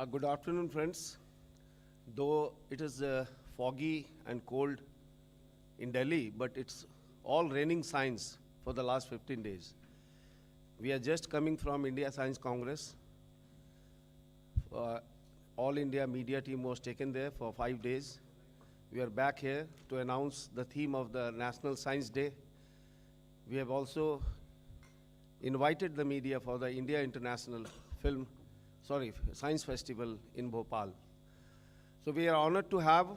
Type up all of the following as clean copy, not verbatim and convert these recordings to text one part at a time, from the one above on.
Good afternoon, friends. Though it is foggy and cold in Delhi, but it's all raining signs for the last 15 days. We are just coming from India Science Congress. All India media team was taken there for 5 days. We are back here to announce the theme of the National Science Day. We have also invited the media for the India International Science Festival in Bhopal. So we are honored to have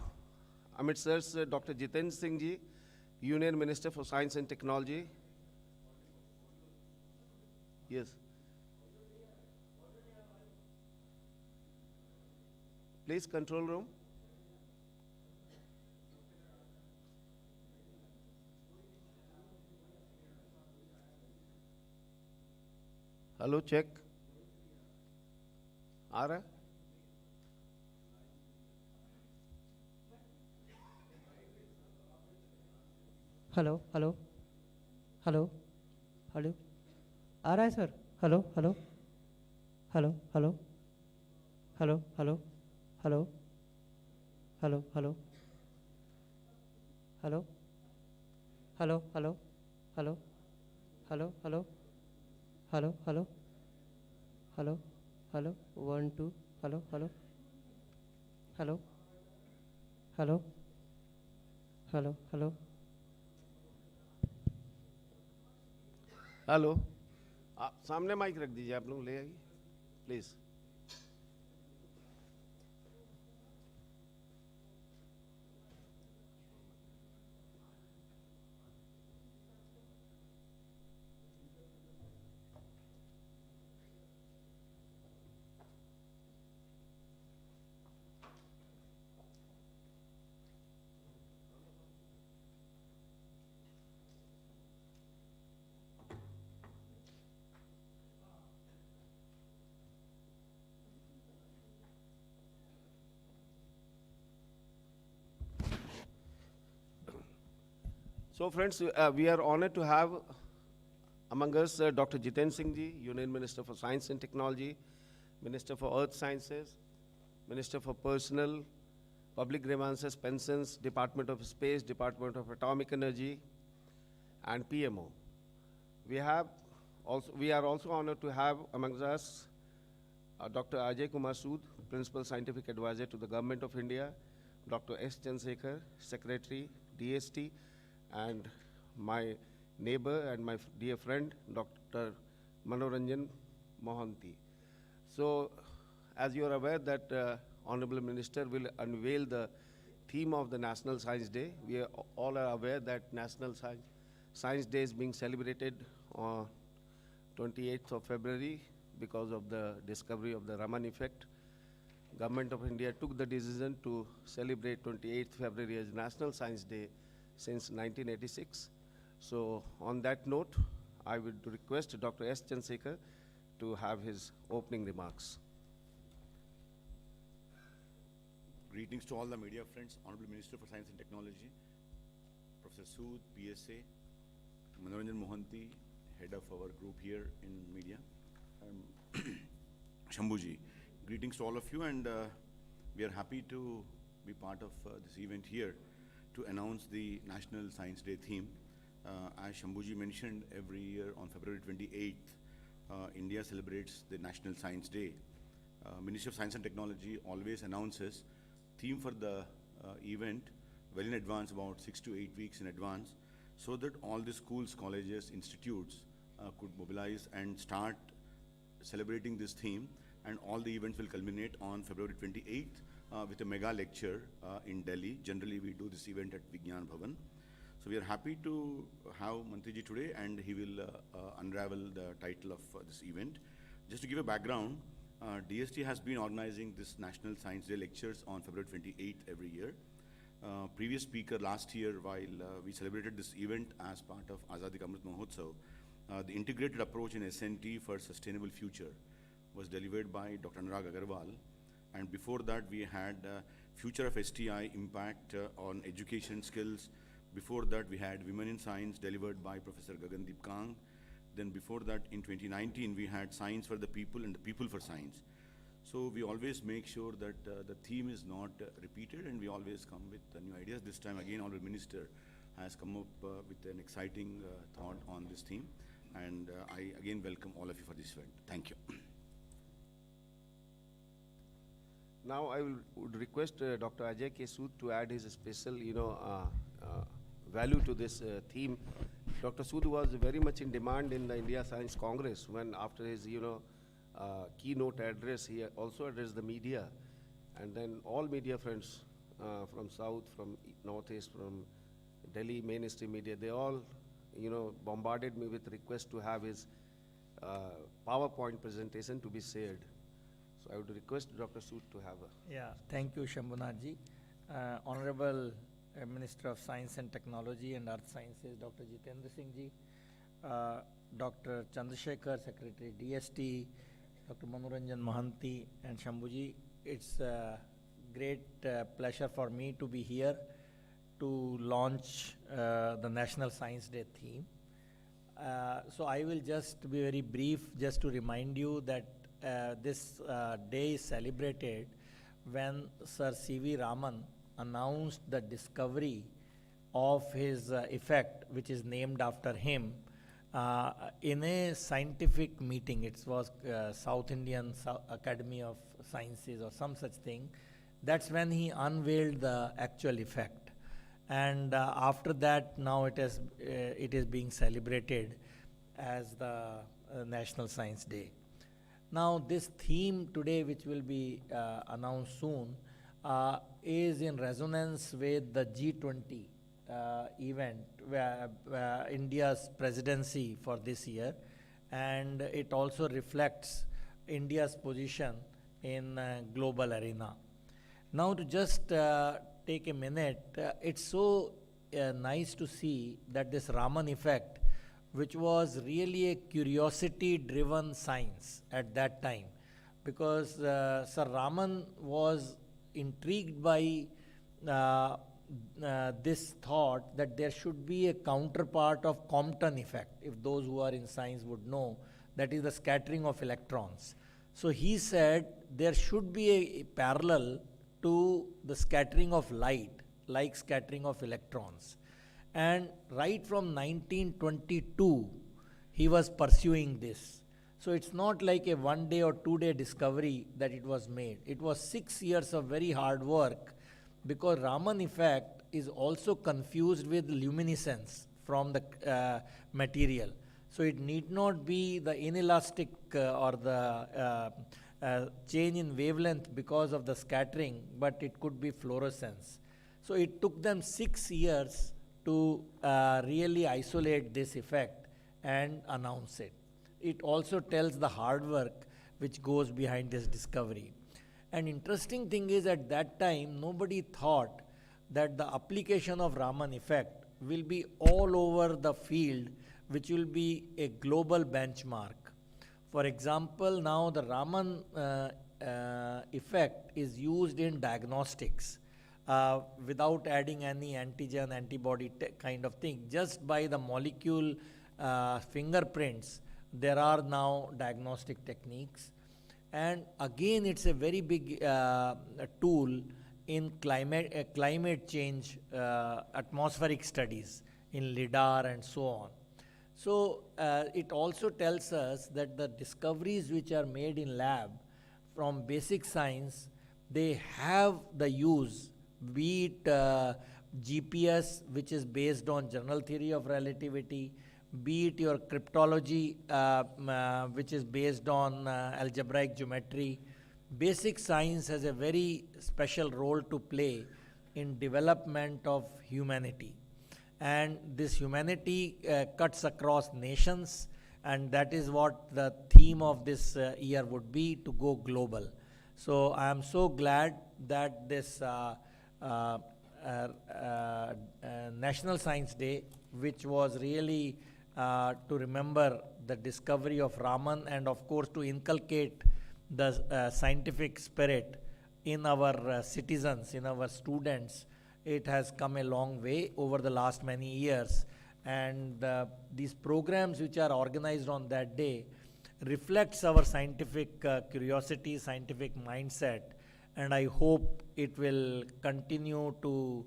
amidst us Dr. Jitendra Singh ji, Union Minister for Science and Technology. Yes. Please, control room. Hello, check. आ रहा है? Hello hello hello hello आ रहा है sir? Hello hello hello hello hello hello hello hello hello hello hello hello hello hello hello hello hello hello hello 1 2 hello hello hello hello hello hello hello, आप सामने mic रख दीजिए, आप लोग ले आइए please. So friends, we are honored to have among us Dr. Jitendra Singh ji, Union Minister for Science and Technology, Minister for Earth Sciences, Minister for Personnel, Public Grievances, Pensions, Department of Space, Department of Atomic Energy, and PMO. We are also honored to have among us Dr. Ajay Kumar Sood, Principal Scientific Advisor to the Government of India, Dr. S. Chandrasekhar, Secretary, DST, and my neighbor and my dear friend, Dr. Manoranjan Mohanty. So, as you are aware that Honorable Minister will unveil the theme of the National Science Day. We all are aware that National Science Day is being celebrated on 28th of February because of the discovery of the Raman Effect. Government of India took the decision to celebrate 28th February as National Science Day since 1986. So on that note, I would request Dr. S. Chandrasekhar to have his opening remarks. Greetings to all the media friends, Honorable Minister for Science and Technology, Professor Sood, PSA, Manoranjan Mohanty, head of our group here in media, Shambhuji. Greetings to all of you, and we are happy to be part of this event here to announce the National Science Day theme. As Shambhuji mentioned, every year on February 28th, India celebrates the National Science Day. Ministry of Science and Technology always announces theme for the event well in advance, about 6 to 8 weeks in advance, so that all the schools, colleges, institutes could mobilize and start celebrating this theme, and all the events will culminate on February 28th with a mega lecture in Delhi. Generally, we do this event at Vigyan Bhavan. So we are happy to have Mantriji today, and he will unravel the title of this event. Just to give a background, DST has been organizing this National Science Day lectures on February 28th every year. Previous speaker last year, while we celebrated this event as part of Azadi Ka Amrit Mahotsav, the integrated approach in SNT for sustainable future was delivered by Dr. Anurag Agarwal. And before that, we had Future of STI Impact on Education Skills. Before that, we had Women in Science delivered by Professor Gagandeep Kang. Then before that, in 2019, we had Science for the People and the People for Science. So we always make sure that the theme is not repeated, and we always come with new ideas. This time again, our minister has come up with an exciting thought on this theme, and I again welcome all of you for this event. Thank you. Now I would request Dr. Ajay K. Sood to add his special, value to this theme. Dr. Sood was very much in demand in the India Science Congress when after his, keynote address, he also addressed the media. And then all media friends from South, from Northeast, from Delhi mainstream media, they all, bombarded me with requests to have his PowerPoint presentation to be shared. So I would request Dr. Sood to have a. Yeah, thank you, Shambhunathji. Honorable Minister of Science and Technology and Earth Sciences, Dr. Jitendra Singh ji, Dr. Chandrasekhar, Secretary DST, Dr. Manoranjan Mohanty, and Shambhuji. It's a great pleasure for me to be here to launch the National Science Day theme. So I will just be very brief, just to remind you that this day is celebrated when Sir C.V. Raman announced the discovery of his effect, which is named after him, in a scientific meeting. It was South Indian Academy of Sciences or some such thing. That's when he unveiled the actual effect. And after that, now it is being celebrated as the National Science Day. Now, this theme today, which will be announced soon, is in resonance with the G20 event, where India's presidency for this year, and it also reflects India's position in global arena. Now, to just take a minute, it's so nice to see that this Raman effect, which was really a curiosity-driven science at that time, because Sir Raman was intrigued by this thought that there should be a counterpart of Compton effect, if those who are in science would know, that is the scattering of electrons. So he said there should be a parallel to the scattering of light, like scattering of electrons. And right from 1922, he was pursuing this. So it's not like a 1 day or 2 day discovery that it was made. It was 6 years of very hard work, because Raman effect is also confused with luminescence from the material. So it need not be the inelastic or the change in wavelength because of the scattering, but it could be fluorescence. So it took them 6 years to really isolate this effect and announce it. It also tells the hard work which goes behind this discovery. And interesting thing is, at that time, nobody thought that the application of Raman effect will be all over the field, which will be a global benchmark. For example, now the Raman effect is used in diagnostics without adding any antigen, antibody kind of thing. Just by the molecule fingerprints, there are now diagnostic techniques. And again, it's a very big tool in climate change, atmospheric studies, in LIDAR and so on. So it also tells us that the discoveries which are made in lab from basic science, they have the use, be it GPS, which is based on general theory of relativity, be it your cryptology, which is based on algebraic geometry. Basic science has a very special role to play in development of humanity. And this humanity cuts across nations, and that is what the theme of this year would be, to go global. So I am so glad that this National Science Day, which was really to remember the discovery of Raman, and of course to inculcate the scientific spirit in our citizens, in our students, it has come a long way over the last many years. And these programs which are organized on that day reflects our scientific curiosity, scientific mindset, and I hope it will continue to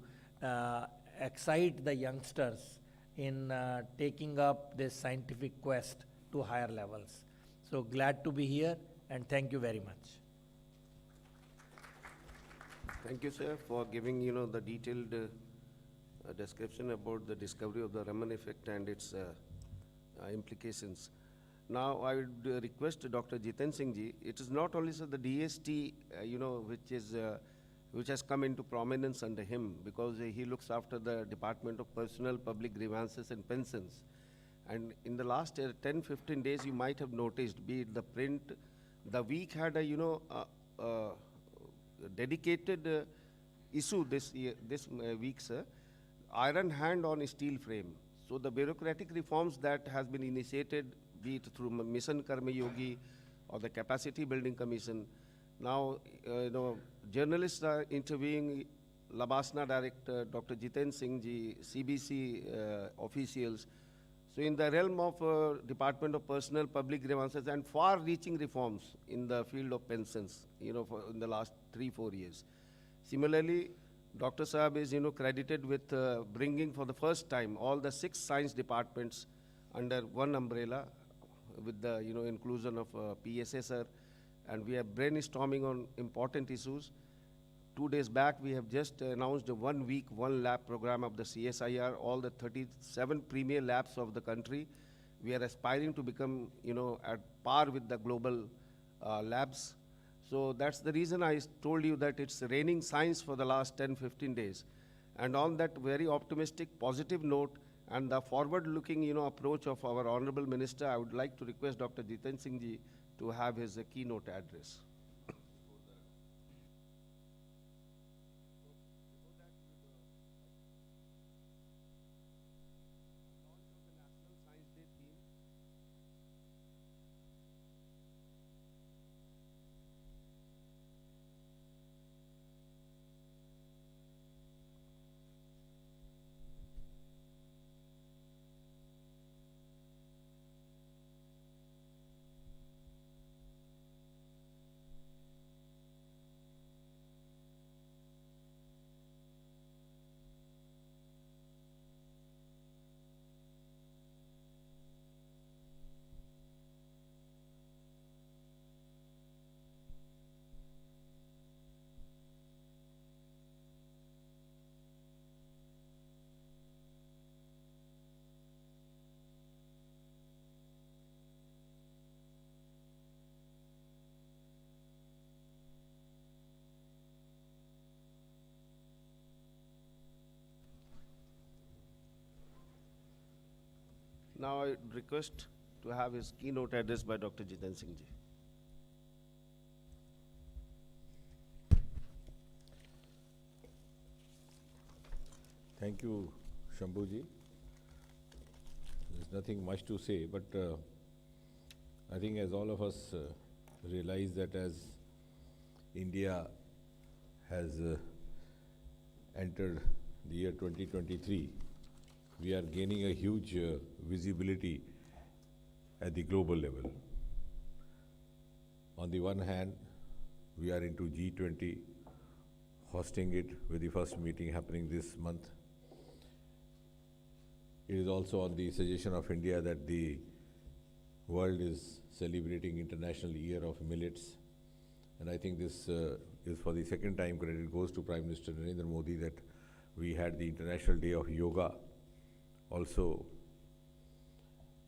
excite the youngsters in taking up this scientific quest to higher levels. So glad to be here, and thank you very much. Thank you, sir, for giving, the detailed description about the discovery of the Raman effect and its implications. Now, I would request Dr. Jitendra Singh ji. It is not only the DST, which has come into prominence under him, because he looks after the Department of Personal Public Grievances and Pensions. And in the last 10-15 days, you might have noticed, be it the print, the week had a dedicated issue this week, sir. Iron hand on a steel frame. So the bureaucratic reforms that has been initiated, be it through Mission Karma Yogi or the Capacity Building Commission. Now, journalists are interviewing Labasna Director, Dr. Jitendra Singh ji, CBC officials. So in the realm of Department of Personal Public Grievances and far-reaching reforms in the field of pensions, in the last 3-4 years. Similarly, Dr. Saab is, credited with bringing for the first time all the 6 science departments under one umbrella with the, inclusion of PSSR, and we are brainstorming on important issues. 2 days back, we have just announced a 1 week, 1 lab program of the CSIR, all the 37 premier labs of the country. We are aspiring to become, at par with the global labs. So that's the reason I told you that it's raining science for the last 10-15 days. And on that very optimistic, positive note, and the forward-looking, approach of our Honorable Minister, I would like to request Dr. Jitendra Singh ji to have his keynote address. Now I request to have his keynote address by Dr. Jitendra Singh ji. Thank you, Shambhuji. There's nothing much to say, but I think as all of us realize that as India has entered the year 2023, we are gaining a huge visibility at the global level. On the one hand, we are into G20, hosting it with the first meeting happening this month. It is also on the suggestion of India that the world is celebrating International Year of Millets. And I think this is for the second time credit goes to Prime Minister Narendra Modi that we had the International Day of Yoga also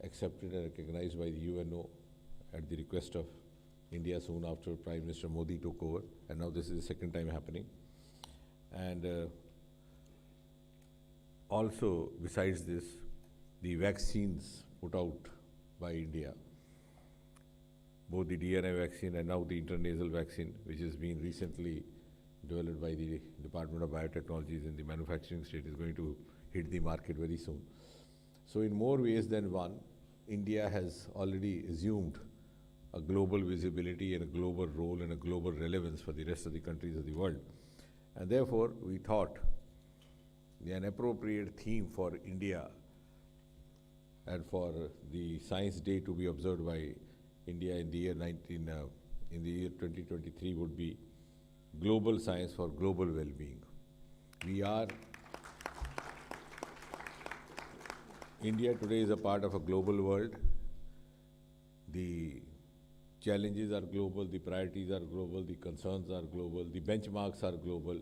accepted and recognized by the UNO at the request of India soon after Prime Minister Modi took over. And now this is the second time happening. And also, besides this, the vaccines put out by India, both the DNA vaccine and now the intranasal vaccine, which has been recently developed by the Department of Biotechnologies in the manufacturing state, is going to hit the market very soon. So in more ways than one, India has already assumed a global visibility and a global role and a global relevance for the rest of the countries of the world. And therefore, we thought an appropriate theme for India and for the Science Day to be observed by India in the year 2023 would be global science for global well-being. India today is a part of a global world. The challenges are global, the priorities are global, the concerns are global, the benchmarks are global,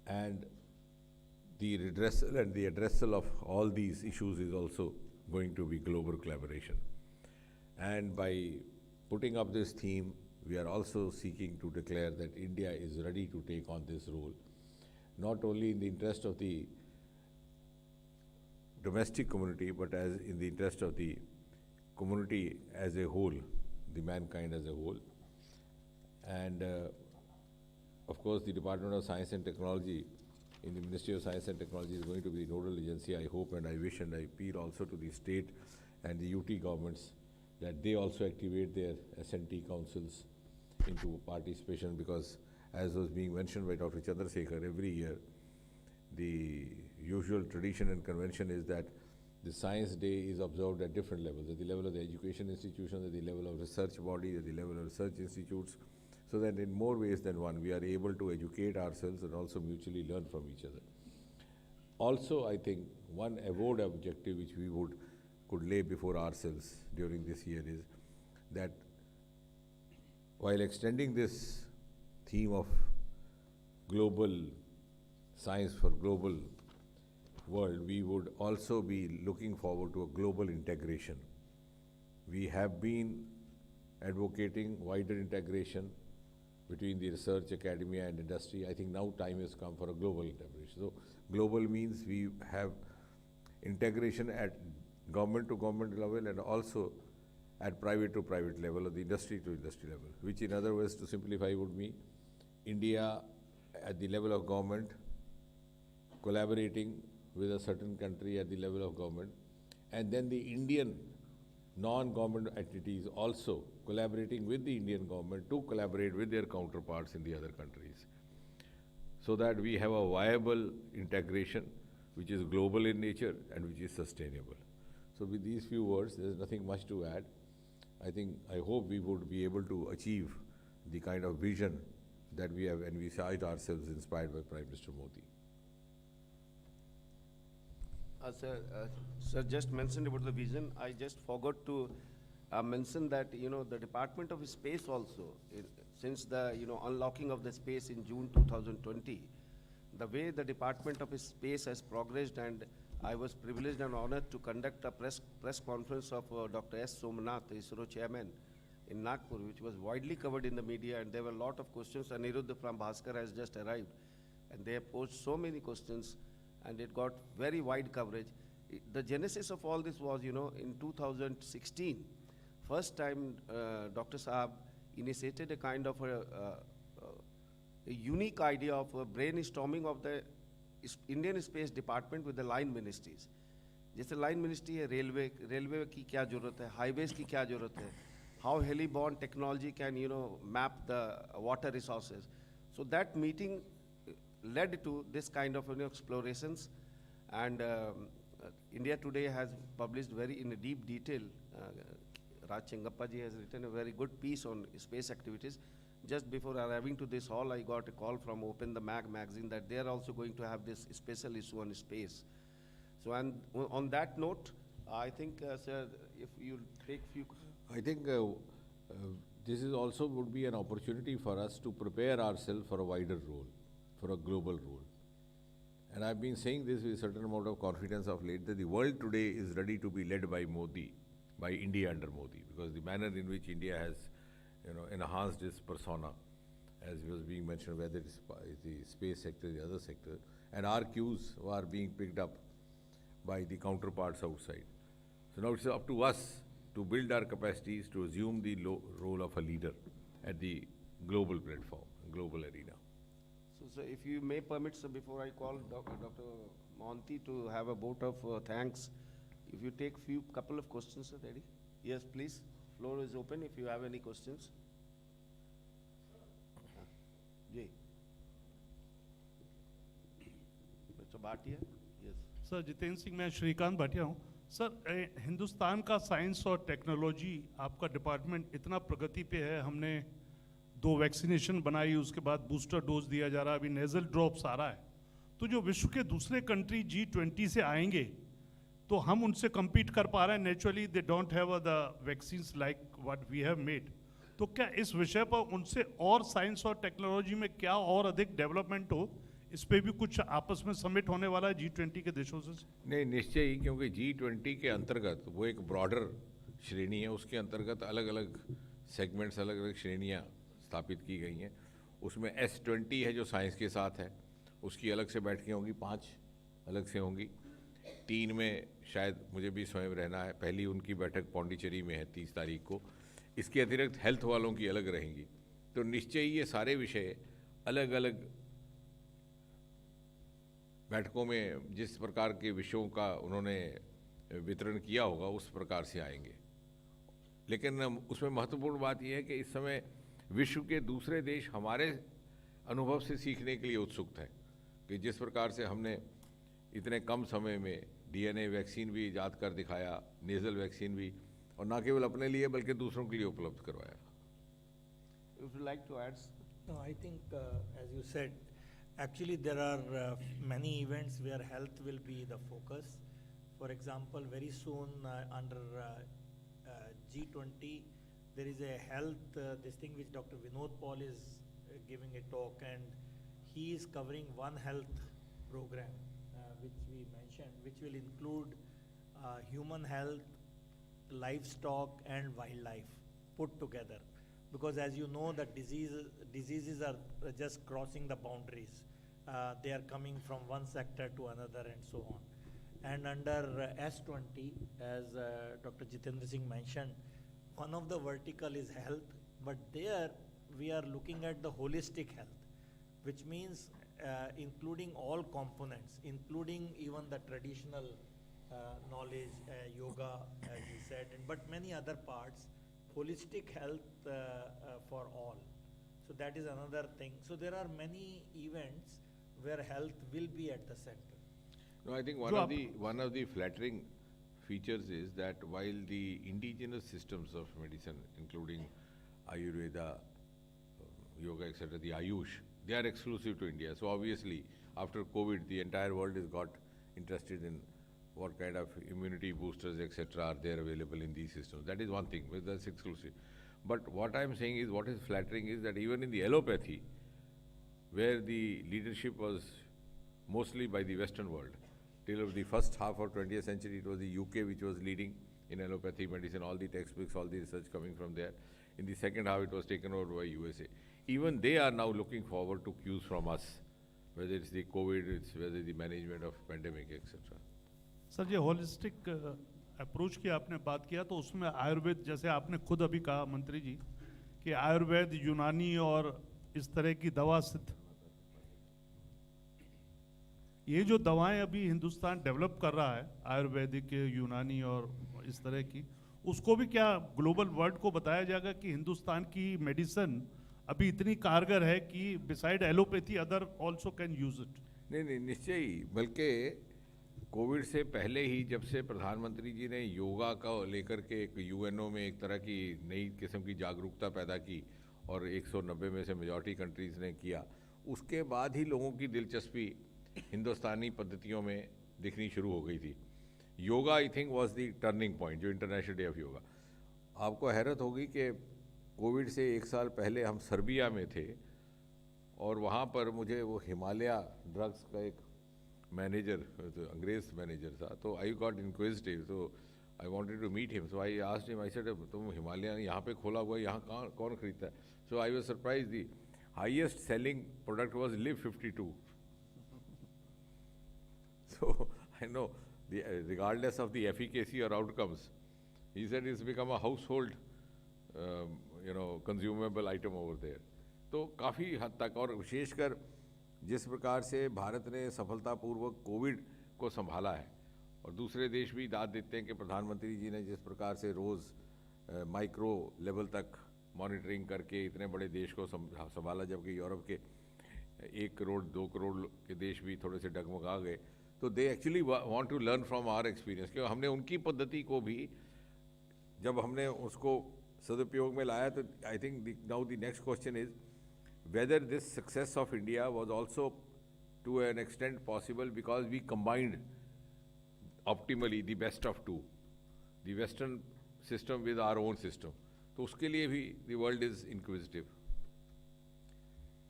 and the redressal and the addressal of all these issues is also going to be global collaboration. And by putting up this theme, we are also seeking to declare that India is ready to take on this role, not only in the interest of the domestic community, but as in the interest of the community as a whole, the mankind as a whole. And of course, the Department of Science and Technology in the Ministry of Science and Technology is going to be the nodal agency. I hope and I wish and I appeal also to the state and the UT governments that they also activate their S&T councils into participation, because as was being mentioned by Dr. Jitendra Singh, every year the usual tradition and convention is that the Science Day is observed at different levels, at the level of the education institutions, at the level of research bodies, at the level of research institutes, so that in more ways than one, we are able to educate ourselves and also mutually learn from each other. Also, I think one avowed objective which we could lay before ourselves during this year is that while extending this theme of global science for global world, we would also be looking forward to a global integration. We have been advocating wider integration between the research, academia and industry. I think now time has come for a global integration. So global means we have integration at government to government level and also at private to private level or the industry to industry level, which in other words, to simplify, would mean India at the level of government collaborating with a certain country at the level of government, and then the Indian non-government entities also collaborating with the Indian government to collaborate with their counterparts in the other countries, so that we have a viable integration which is global in nature and which is sustainable. So with these few words, there is nothing much to add. I hope we would be able to achieve the kind of vision that we have envisaged ourselves, inspired by Prime Minister Modi. Sir just mentioned about the vision. I just forgot to mention that, the Department of Space also, since the, unlocking of the space in June 2020, the way the Department of Space has progressed, and I was privileged and honored to conduct a press conference of Dr. S. Somnath, ISRO chairman, in Nagpur, which was widely covered in the media, and there were a lot of questions. Aniruddha from Bhaskar has just arrived, and they have posed so many questions, and it got very wide coverage. The genesis of all this was, in 2016, first time Dr. Saab initiated a kind of a unique idea of brainstorming of the Indian Space Department with the line ministries. जैसे line ministry है, railway की क्या ज़रूरत है, highways की क्या ज़रूरत है, how heli-borne technology can, map the water resources. So that meeting led to this kind of explorations, and India today has published very in deep detail. Raj Chengappa ji has written a very good piece on space activities. Just before arriving to this hall, I got a call from Open the Mag magazine that they are also going to have this special issue on space. So, and on that note, I think, sir, if you take few. I think this is also would be an opportunity for us to prepare ourselves for a wider role, for a global role. And I've been saying this with a certain amount of confidence of late, that the world today is ready to be led by Modi, by India under Modi, because the manner in which India has enhanced its persona, as was being mentioned, whether it's the space sector, the other sector, and our cues are being picked up by the counterparts outside. So now it's up to us to build our capacities to assume the role of a leader at the global platform, global arena. So, sir, if you may permit, sir, before I call Dr. Mohanty to have a vote of thanks, if you take couple of questions, sir, ready? Yes, please. Floor is open if you have any questions. Jay. Mr. Bhatia? Yes. Sir Jitendra Singh मैं श्रीकांत भाटिया हूँ sir Hindustan का science और technology आपका department इतना प्रगति पे है, हमने 2 vaccination बनाई, उसके बाद बूस्टर डोज दिया जा रहा है, अभी नेजल ड्रॉप्स आ रहा है। तो जो विश्व के दूसरे कंट्री G20 से आएंगे तो हम उनसे compete कर पा रहे हैं? Naturally they don't have the vaccines like what we have made. तो क्या इस विषय पर उनसे और साइंस और टेक्नोलॉजी में क्या और अधिक डेवलपमेंट हो, इस पे भी कुछ आपस में समिट होने वाला है G20 के देशों से? नहीं, निश्चय ही, क्योंकि G20 के अंतर्गत वो एक ब्रॉडर श्रेणी है, उसके अंतर्गत अलग अलग सेगमेंट्स, अलग अलग श्रेणियाँ स्थापित की गई हैं। उसमें S20 है जो साइंस के साथ है, उसकी अलग से बैठकें होंगी, 5 अलग से होंगी। 3 में शायद मुझे भी स्वयं रहना है, पहली उनकी बैठक पौंडीचेरी में है 30 तारीख को। इसके अतिरिक्त हेल्थ वालों की अलग रहेंगी। तो निश्चय ही ये सारे विषय अलग अलग बैठकों में जिस प्रकार के विषयों का उन्होंने वितरण किया होगा उस प्रकार से आएंगे। लेकिन उसमें महत्वपूर्ण बात यह है कि इस समय विश्व के दूसरे देश हमारे अनुभव से सीखने के लिए उत्सुक हैं कि जिस प्रकार से हमने इतने कम समय में DNA वैक्सीन भी ईजाद कर दिखाया, नेज़ल वैक्सीन भी, और न केवल अपने लिए बल्कि दूसरों के लिए उपलब्ध करवाया। Would you like to add? No, I think, as you said, actually there are many events where health will be the focus. For example, very soon under G20, there is a health, this thing which Dr. Vinod Paul is giving a talk, and he is covering One Health program, which we mentioned, which will include human health, livestock and wildlife put together. Because as you know, that diseases are just crossing the boundaries. They are coming from one sector to another and so on. And under S20, as Dr. Jitendra Singh mentioned, one of the vertical is health, but there we are looking at the holistic health, which means including all components, including even the traditional knowledge, yoga, as you said, but many other parts, holistic health for all. So that is another thing. So there are many events where health will be at the center. No, I think one of the flattering features is that while the indigenous systems of medicine, including Ayurveda, yoga, etc., the Ayush, they are exclusive to India. So obviously, after COVID, the entire world has got interested in what kind of immunity boosters, etc., are there available in these systems. That is one thing, that's exclusive. But what I'm saying is, what is flattering is that even in the allopathy, where the leadership was mostly by the Western world, till the first half of 20th century, it was the UK which was leading in allopathy medicine, all the textbooks, all the research coming from there. In the second half, it was taken over by USA. Even they are now looking forward to cues from us, whether it's the COVID, it's whether the management of pandemic, etc. Sir, ये holistic approach की आपने बात किया, तो उसमें आयुर्वेद, जैसे आपने खुद अभी कहा मंत्री जी कि आयुर्वेद, यूनानी और इस तरह की दवा सिद्ध, ये जो दवाएं अभी हिंदुस्तान डेवलप कर रहा है, आयुर्वेदिक, यूनानी और इस तरह की, उसको भी क्या ग्लोबल वर्ल्ड को बताया जाएगा कि हिंदुस्तान की मेडिसिन अभी इतनी कारगर है कि beside allopathy other also can use it? नहीं, निश्चय ही, बल्कि कोविड से पहले ही जब से प्रधानमंत्री जी ने योगा का लेकर के एक UNO में एक तरह की नई किस्म की जागरूकता पैदा की और 190 में से मेजॉरिटी कंट्रीज़ ने किया, उसके बाद ही लोगों की दिलचस्पी हिंदुस्तानी पद्धतियों में दिखनी शुरू हो गई थी। Yoga I think was the turning point, जो इंटरनेशनल डे ऑफ योगा। आपको हैरत होगी कि कोविड से 1 साल पहले हम सर्बिया में थे और वहाँ पर मुझे वो हिमालय ड्रग्स का एक मैनेजर, तो अंग्रेज मैनेजर था, तो आई गॉट इंक्विजिटिव, तो I wanted to meet him, so I asked him, I said तुम हिमालय यहाँ पे खोला हुआ है, यहाँ कहाँ कौन खरीदता है? So I was surprise, the highest selling product was Liv 52. So I know, regardless of the efficacy or outcomes, he said it's become a household, consumable item over there. तो काफ़ी हद तक, और विशेषकर जिस प्रकार से भारत ने सफलतापूर्वक कोविड को संभाला है, और दूसरे देश भी दाद देते हैं कि प्रधानमंत्री जी ने जिस प्रकार से रोज़ माइक्रो लेवल तक मॉनिटरिंग करके इतने बड़े देश को संभाला, जबकि यूरोप के 1 करोड़ 2 करोड़ के देश भी थोड़े से डगमगा गए, तो they actually want to learn from our experience, क्योंकि हमने उनकी पद्धति को भी जब हमने उसको सदुपयोग में लाया, तो I think now the next question is whether this success of India was also to an extent possible because we combined optimally the best of two, the Western system with our own system. तो उसके लिए भी the world is inquisitive.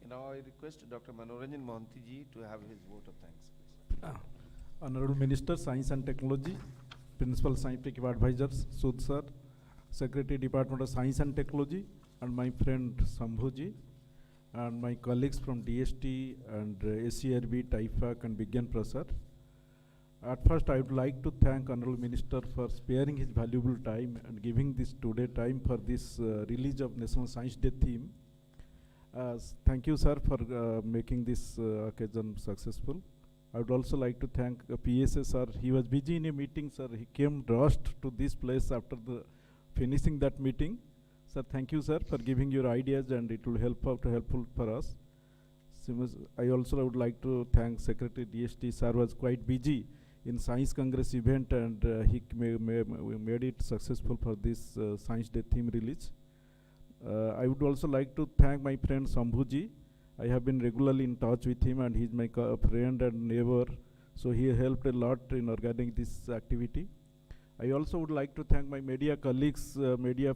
Now I request Dr. Manoranjan Mohanty ji to have his vote of thanks, please. Honorable Minister, Science and Technology, Principal Scientific Advisors, Sud Sir, Secretary Department of Science and Technology, and my friend Sambhuji, and my colleagues from DST and ACRB, TIFAC and Vigyan Prasar. At first, I would like to thank Honorable Minister for sparing his valuable time and giving this today time for this release of National Science Day theme. Thank you, sir, for making this occasion successful. I would also like to thank PSA, sir. He was busy in a meeting, sir. He came rushed to this place after the finishing that meeting. Sir, thank you, sir, for giving your ideas, and it will helpful for us. I also would like to thank Secretary DST. Sir was quite busy in Science Congress event, and he made it successful for this Science Day theme release. I would also like to thank my friend Sambhuji. I have been regularly in touch with him, and he's my friend and neighbor, so he helped a lot in organizing this activity. I also would like to thank my media colleagues, media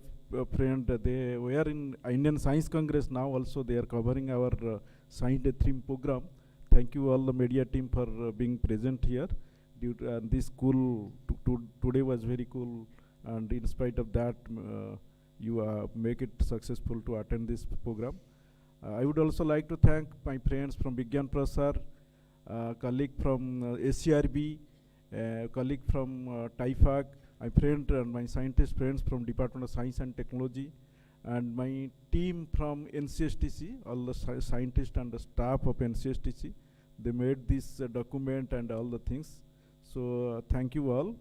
friend. They were in Indian Science Congress now also. They are covering our Science Day theme program. Thank you all the media team for being present here. This school today was very cool, and in spite of that, you make it successful to attend this program. I would also like to thank my friends from Vigyan Prasar, colleague from ACRB, colleague from TIFAC, my friend and my scientist friends from Department of Science and Technology, and my team from NCSTC, all the scientists and the staff of NCSTC. They made this document and all the things. So thank you all.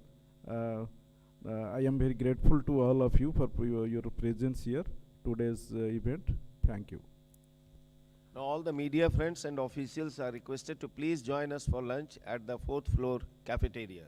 I am very grateful to all of you for your presence here, today's event. Thank you. Now all the media friends and officials are requested to please join us for lunch at the 4th floor cafeteria.